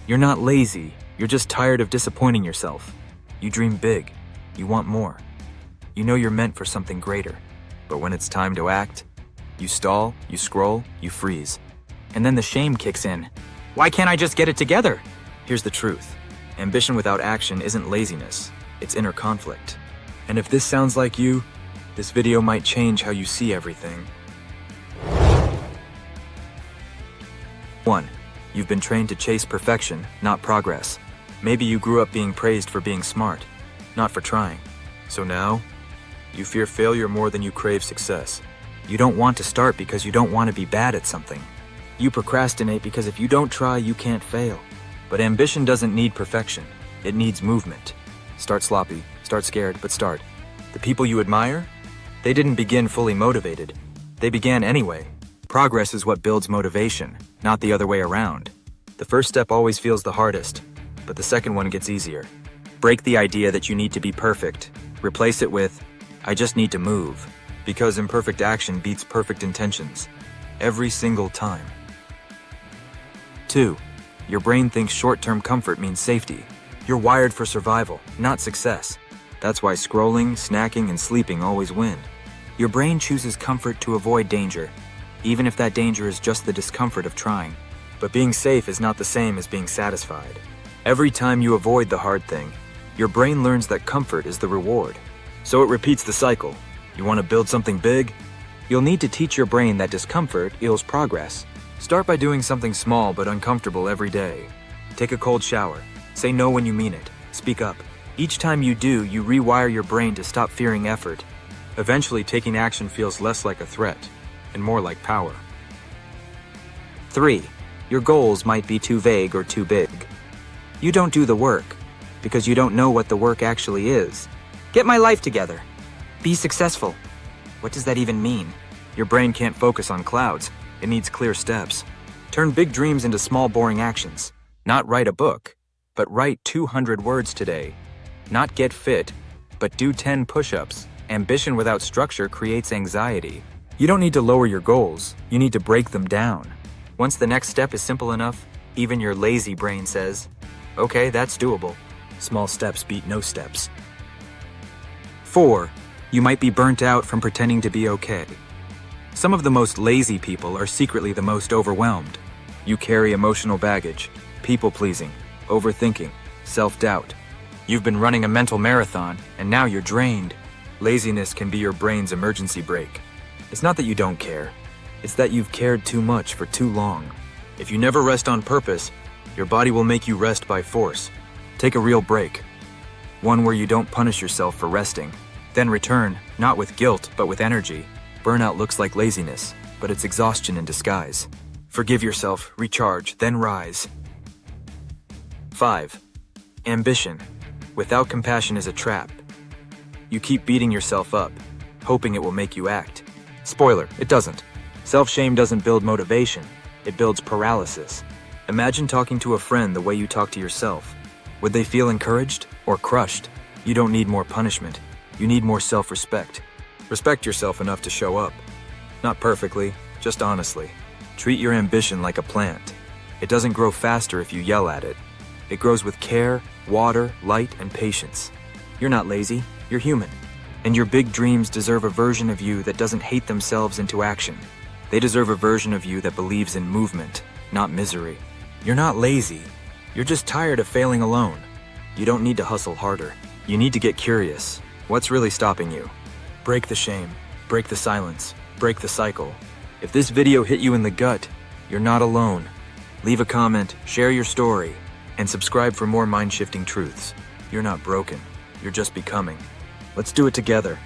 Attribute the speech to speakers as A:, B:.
A: You're not lazy, you're just tired of disappointing yourself. You dream big, you want more. You know you're meant for something greater. But when it's time to act, you stall, you scroll, you freeze. And then the shame kicks in. Why can't I just get it together? Here's the truth. Ambition without action isn't laziness, it's inner conflict. And if this sounds like you, this video might change how you see everything. 1. You've been trained to chase perfection, not progress. Maybe you grew up being praised for being smart, not for trying. So now, you fear failure more than you crave success. You don't want to start because you don't want to be bad at something. You procrastinate because if you don't try, you can't fail. But ambition doesn't need perfection. It needs movement. Start sloppy, start scared, but start. The people you admire? They didn't begin fully motivated. They began anyway. Progress is what builds motivation, not the other way around. The first step always feels the hardest, but the second one gets easier. Break the idea that you need to be perfect. Replace it with, I just need to move. Because imperfect action beats perfect intentions. Every single time. 2. Your brain thinks short-term comfort means safety. You're wired for survival, not success. That's why scrolling, snacking, and sleeping always win. Your brain chooses comfort to avoid danger, even if that danger is just the discomfort of trying. But being safe is not the same as being satisfied. Every time you avoid the hard thing, your brain learns that comfort is the reward. So it repeats the cycle. You want to build something big? You'll need to teach your brain that discomfort equals progress. Start by doing something small but uncomfortable every day. Take a cold shower. Say no when you mean it. Speak up. Each time you do, you rewire your brain to stop fearing effort. Eventually, taking action feels less like a threat and more like power. 3. Your goals might be too vague or too big. You don't do the work because you don't know what the work actually is. Get my life together. Be successful. What does that even mean? Your brain can't focus on clouds. It needs clear steps. Turn big dreams into small, boring actions. Not write a book, but write 200 words today. Not get fit, but do 10 push-ups. Ambition without structure creates anxiety. You don't need to lower your goals. You need to break them down. Once the next step is simple enough, even your lazy brain says, okay, that's doable. Small steps beat no steps. 4. You might be burnt out from pretending to be okay. Some of the most lazy people are secretly the most overwhelmed. You carry emotional baggage, people-pleasing, overthinking, self-doubt. You've been running a mental marathon, and now you're drained. Laziness can be your brain's emergency brake. It's not that you don't care. It's that you've cared too much for too long. If you never rest on purpose, your body will make you rest by force. Take a real break. One where you don't punish yourself for resting. Then return, not with guilt, but with energy. Burnout looks like laziness, but it's exhaustion in disguise. Forgive yourself, recharge, then rise. 5. Ambition without compassion is a trap. You keep beating yourself up, hoping it will make you act. Spoiler, it doesn't. Self-shame doesn't build motivation, it builds paralysis. Imagine talking to a friend the way you talk to yourself. Would they feel encouraged or crushed? You don't need more punishment. You need more self-respect. Respect yourself enough to show up. Not perfectly, just honestly. Treat your ambition like a plant. It doesn't grow faster if you yell at it. It grows with care, water, light, and patience. You're not lazy, you're human. And your big dreams deserve a version of you that doesn't hate themselves into action. They deserve a version of you that believes in movement, not misery. You're not lazy. You're just tired of failing alone. You don't need to hustle harder. You need to get curious. What's really stopping you? Break the shame. Break the silence. Break the cycle. If this video hit you in the gut, you're not alone. Leave a comment, share your story, and subscribe for more mind-shifting truths. You're not broken. You're just becoming. Let's do it together.